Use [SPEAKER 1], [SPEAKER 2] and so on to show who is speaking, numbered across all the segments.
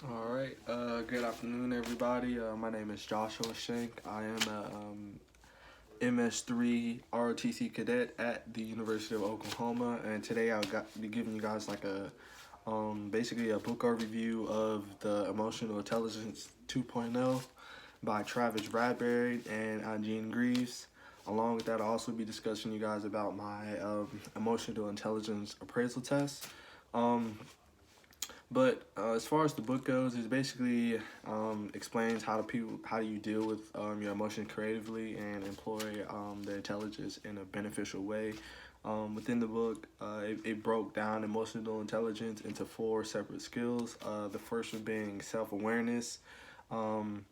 [SPEAKER 1] All right. Good afternoon, everybody. My name is Joshua Schenck. I am a MS3 ROTC cadet at the University of Oklahoma, and today I'll be giving you guys like a basically a book overview of the Emotional Intelligence 2.0 by Travis Bradbury and Gene Greaves. Along with that, I'll also be discussing you guys about my emotional intelligence appraisal test. Um, but as far as the book goes, it basically explains how do you deal with your emotions creatively and employ the intelligence in a beneficial way. Within the book, it broke down emotional intelligence into four separate skills. The first one being self-awareness, um,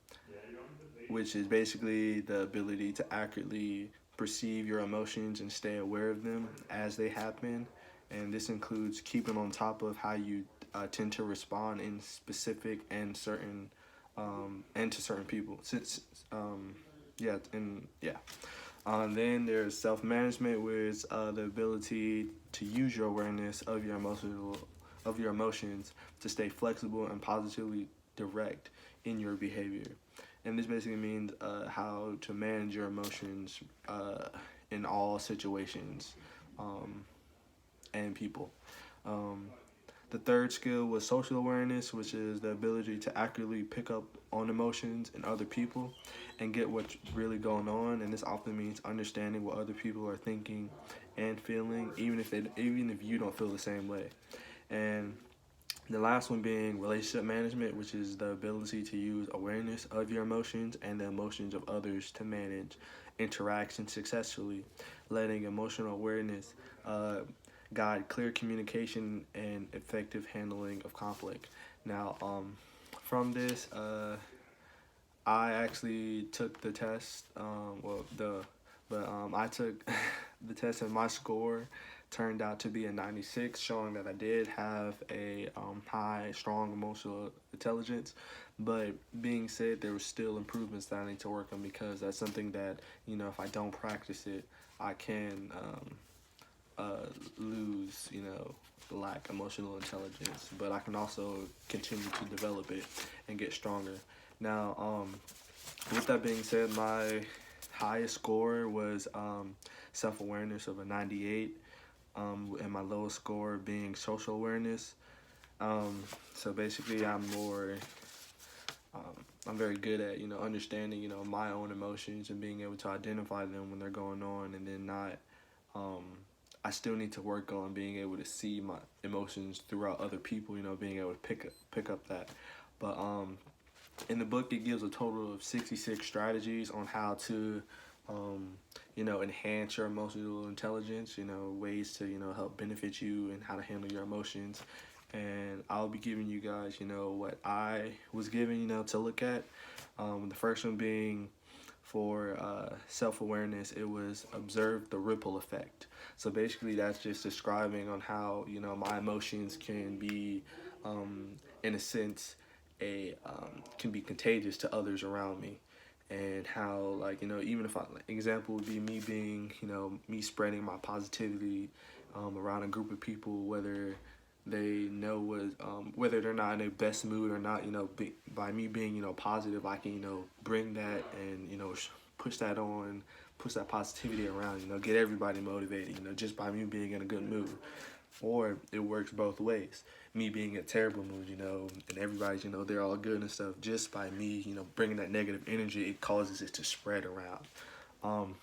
[SPEAKER 1] which is basically the ability to accurately perceive your emotions and stay aware of them as they happen. And this includes keeping on top of how you tend to respond in specific and certain and to certain people. Since yeah, and yeah. Then there's self-management, which is the ability to use your awareness of your emotions to stay flexible and positively direct in your behavior. And this basically means how to manage your emotions in all situations and people. Um, the third skill was social awareness, which is the ability to accurately pick up on emotions in other people and get what's really going on. And this often means understanding what other people are thinking and feeling, even if you don't feel the same way. And the last one being relationship management, which is the ability to use awareness of your emotions and the emotions of others to manage interactions successfully, letting emotional awareness guide clear communication and effective handling of conflict. Now, from this, I actually took the test. I took the test, and my score turned out to be a 96, showing that I did have a high, strong emotional intelligence. But being said, there were still improvements that I need to work on because that's something that if I don't practice it, I can lose lack emotional intelligence. But I can also continue to develop it and get stronger. Now, with that being said, my highest score was self-awareness of a 98, and my lowest score being social awareness. So basically, I'm very good at understanding my own emotions and being able to identify them when they're going on, and then not. Um, I still need to work on being able to see my emotions throughout other people. Being able to pick up that. But in the book, it gives a total of 66 strategies on how to, enhance your emotional intelligence, ways to, help benefit you and how to handle your emotions. And I'll be giving you guys, what I was given, to look at. The first one being for self-awareness, it was observe the ripple effect. So basically that's just describing on how, my emotions can be, in a sense, can be contagious to others around me, and how, like, even if example would be me being, me spreading my positivity around a group of people, whether they know whether they're not in their best mood or not, by me being, positive, I can, bring that and, push that on, push that positivity around, get everybody motivated, just by me being in a good mood. Or it works both ways. Me being in a terrible mood, and everybody's, they're all good and stuff. Just by me, bringing that negative energy, it causes it to spread around. Um,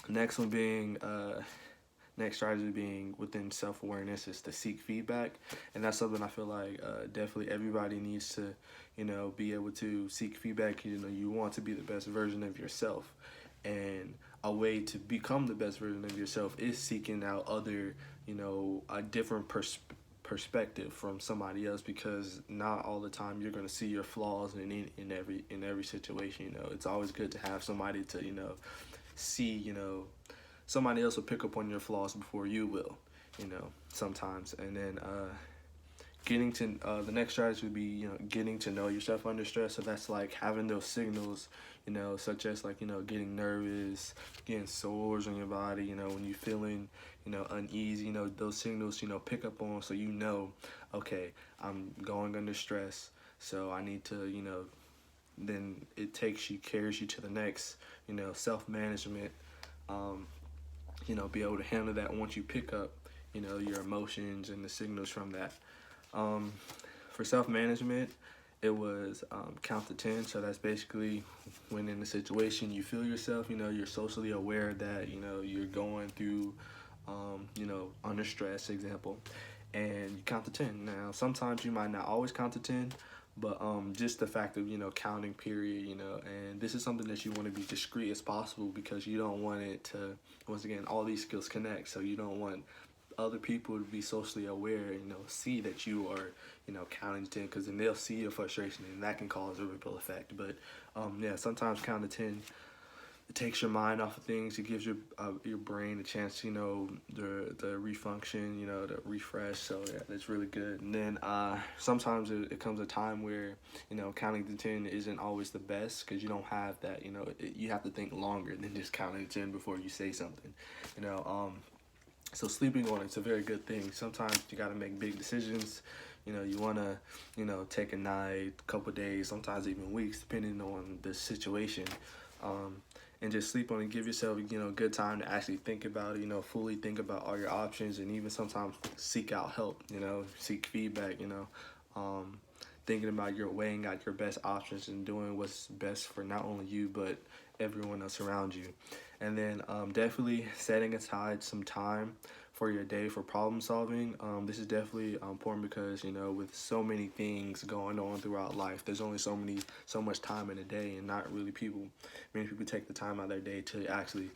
[SPEAKER 1] next one being, next strategy being within self-awareness is to seek feedback. And that's something I feel like definitely everybody needs to, be able to seek feedback. You want to be the best version of yourself. And a way to become the best version of yourself is seeking out other, a different perspective from somebody else, because not all the time you're going to see your flaws in every situation. It's always good to have somebody to see, somebody else will pick up on your flaws before you will, sometimes. And then getting to the next strategy would be getting to know yourself under stress. So that's like having those signals, such as like getting nervous, getting sores on your body, when you're feeling uneasy, those signals pick up on, so okay, I'm going under stress. So I need to, then it carries you to the next, self-management, be able to handle that once you pick up, your emotions and the signals from that. Um, for self-management, it was count to 10. So that's basically when in the situation you feel yourself, you're socially aware that, you're going through, under stress, example, and you count to 10. Now, sometimes you might not always count to 10, but just the fact of, counting period, and this is something that you want to be discreet as possible because you don't want it to, once again, all these skills connect. So you don't want other people to be socially aware, see that you are, counting to 10, because then they'll see your frustration and that can cause a ripple effect. But yeah, sometimes count to 10, it takes your mind off of things. It gives your brain a chance to, the refunction, the refresh. So yeah, that's really good. And then sometimes it comes a time where, counting to 10 isn't always the best because you don't have that, you have to think longer than just counting to 10 before you say something, So sleeping on it's a very good thing. Sometimes you got to make big decisions. You want to, take a night, couple days, sometimes even weeks, depending on the situation. And just sleep on it. Give yourself, good time to actually think about it, fully think about all your options, and even sometimes seek out help, seek feedback, thinking about weighing out your best options and doing what's best for not only you, but everyone else around you. And then definitely setting aside some time for your day for problem solving. This is definitely important because, with so many things going on throughout life, there's only so much time in a day, and not really many people take the time out of their day to actually,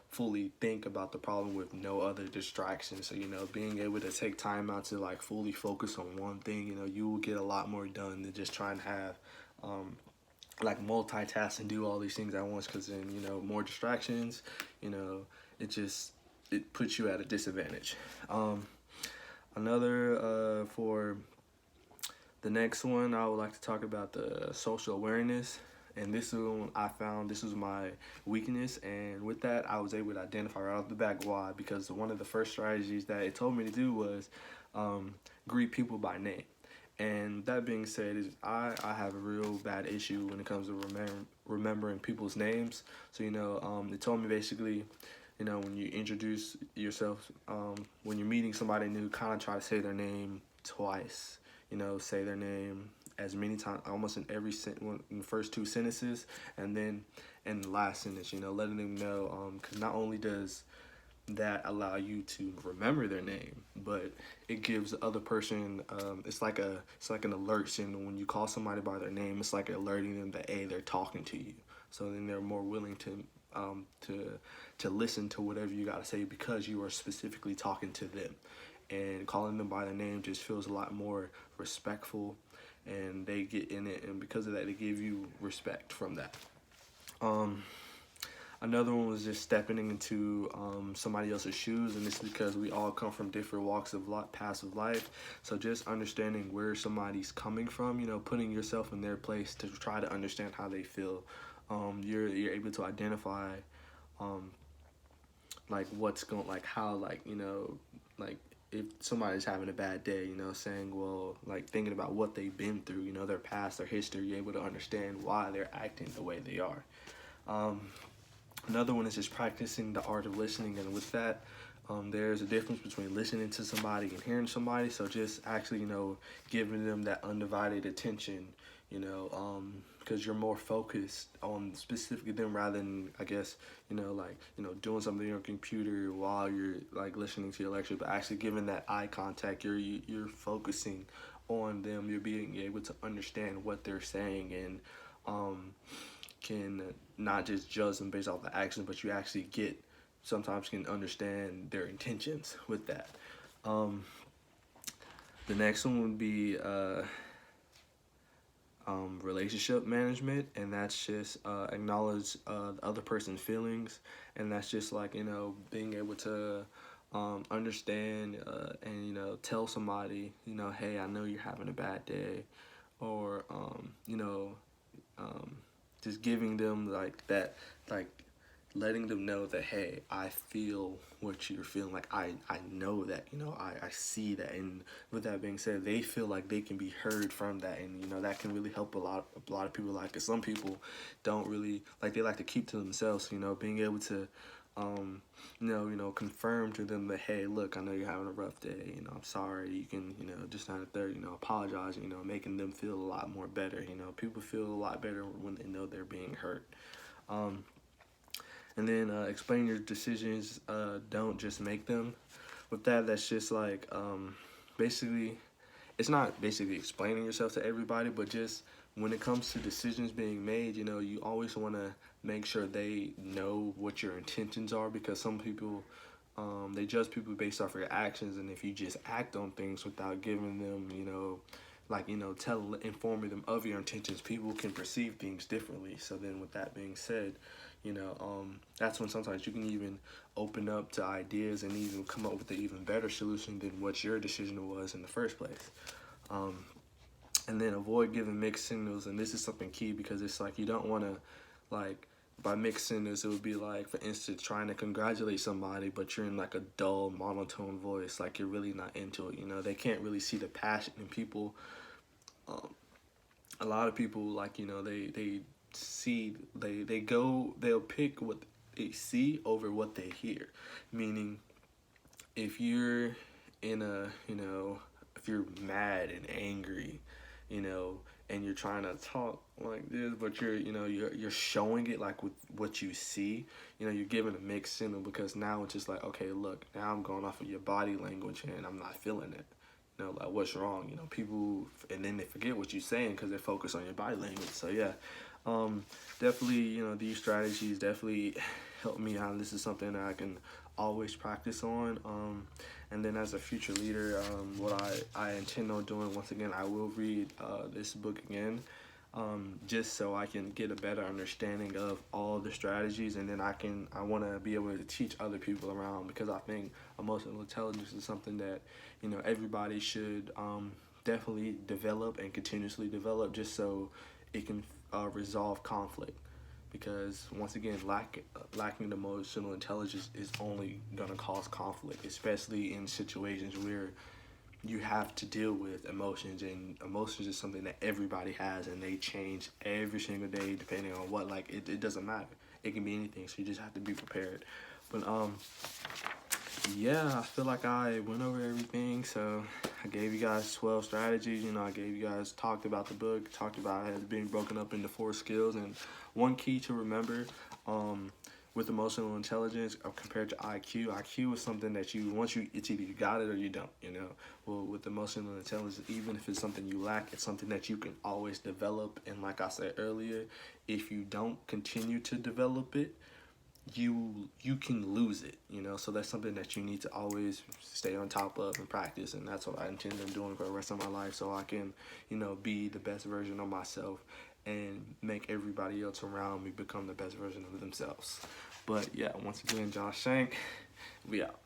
[SPEAKER 1] fully think about the problem with no other distractions. So, being able to take time out to like fully focus on one thing, you will get a lot more done than just trying to have, like multitask and do all these things at once, because then, more distractions, it puts you at a disadvantage. For the next one, I would like to talk about the social awareness. And this one, I found this was my weakness. And with that, I was able to identify right off the back why. Because one of the first strategies that it told me to do was greet people by name. And that being said, I have a real bad issue when it comes to remembering people's names. So, it told me basically, when you introduce yourself, when you're meeting somebody new, kind of try to say their name twice. Say their name as many times, almost in in the first two sentences, and then in the last sentence, letting them know, because not only does that allow you to remember their name, but it gives the other person, it's like an alert. And when you call somebody by their name, it's like alerting them that they're talking to you. So then they're more willing to listen to whatever you got to say because you are specifically talking to them. And calling them by their name just feels a lot more respectful, and they get in it, and because of that, they give you respect from that. Another one was just stepping into somebody else's shoes, and this is because we all come from different walks of life, paths of life. So just understanding where somebody's coming from, putting yourself in their place to try to understand how they feel. You're able to identify like what's going, like how, like if somebody's having a bad day, saying, well, like thinking about what they've been through, their past, their history, you're able to understand why they're acting the way they are. Another one is just practicing the art of listening, and with that, there's a difference between listening to somebody and hearing somebody. So just actually, giving them that undivided attention, because you're more focused on specifically them rather than, I guess, doing something on your computer while you're like listening to your lecture, but actually giving that eye contact. You're focusing on them. You're being able to understand what they're saying, and can not just judge them based off the action, but you actually sometimes can understand their intentions with that. The next one would be relationship management, and that's just acknowledge the other person's feelings, and that's just like, being able to understand and tell somebody, hey, I know you're having a bad day, or just giving them like that, like letting them know that, hey, I feel what you're feeling. Like, I know that, you know, I see that. And with that being said, they feel like they can be heard from that. And, you know, that can really help a lot of people. Like, 'cause some people don't really, like, they like to keep to themselves, you know, being able to, confirm to them that, hey, look, I know you're having a rough day, you know, I'm sorry, you can, you know, just not a third, you know, apologize, you know, making them feel a lot more better. You know, people feel a lot better when they know they're being hurt. And then explain your decisions, don't just make them. With that, that's just like, basically, it's not basically explaining yourself to everybody, but just when it comes to decisions being made, you know, you always want to make sure they know what your intentions are, because some people, they judge people based off of your actions. And if you just act on things without giving them, you know, like, you know, informing them of your intentions, people can perceive things differently. So then with that being said, you know, that's when sometimes you can even open up to ideas and even come up with an even better solution than what your decision was in the first place. And then avoid giving mixed signals. And this is something key, because it's like, you don't want to, like, by mixed signals, it would be like, for instance, trying to congratulate somebody, but you're in like a dull, monotone voice, like you're really not into it. You know, they can't really see the passion in people. A lot of people, like, you know, they'll pick what they see over what they hear. Meaning, if you're in a, you know, if you're mad and angry, you know, and you're trying to talk like this, but you're showing it like with what you see, you know, you're giving a mixed signal, because now it's just like, okay, look, now I'm going off of your body language and I'm not feeling it. You know, like, what's wrong? You know, people, and then they forget what you're saying because they're focused on your body language. So yeah, definitely, you know, these strategies definitely help me out. This is something that I can always practice on. And then as a future leader, what I intend on doing, once again, I will read this book again, just so I can get a better understanding of all the strategies. And then I want to be able to teach other people around, because I think emotional intelligence is something that, you know, everybody should definitely develop and continuously develop, just so it can resolve conflict. Because once again, lacking emotional intelligence is only going to cause conflict, especially in situations where you have to deal with emotions. And emotions is something that everybody has, and they change every single day depending on what, like, it doesn't matter. It can be anything, so you just have to be prepared. But yeah, I feel like I went over everything. So I gave you guys 12 strategies. You know, I gave you guys, talked about the book, talked about it being broken up into 4 skills. And one key to remember with emotional intelligence compared to IQ is something that it's either you got it or you don't, you know. Well, with emotional intelligence, even if it's something you lack, it's something that you can always develop. And like I said earlier, if you don't continue to develop it, you can lose it, you know. So that's something that you need to always stay on top of and practice. And that's what I intend on doing for the rest of my life, so I can, you know, be the best version of myself and make everybody else around me become the best version of themselves. But yeah, once again, Josh Schenck, we out.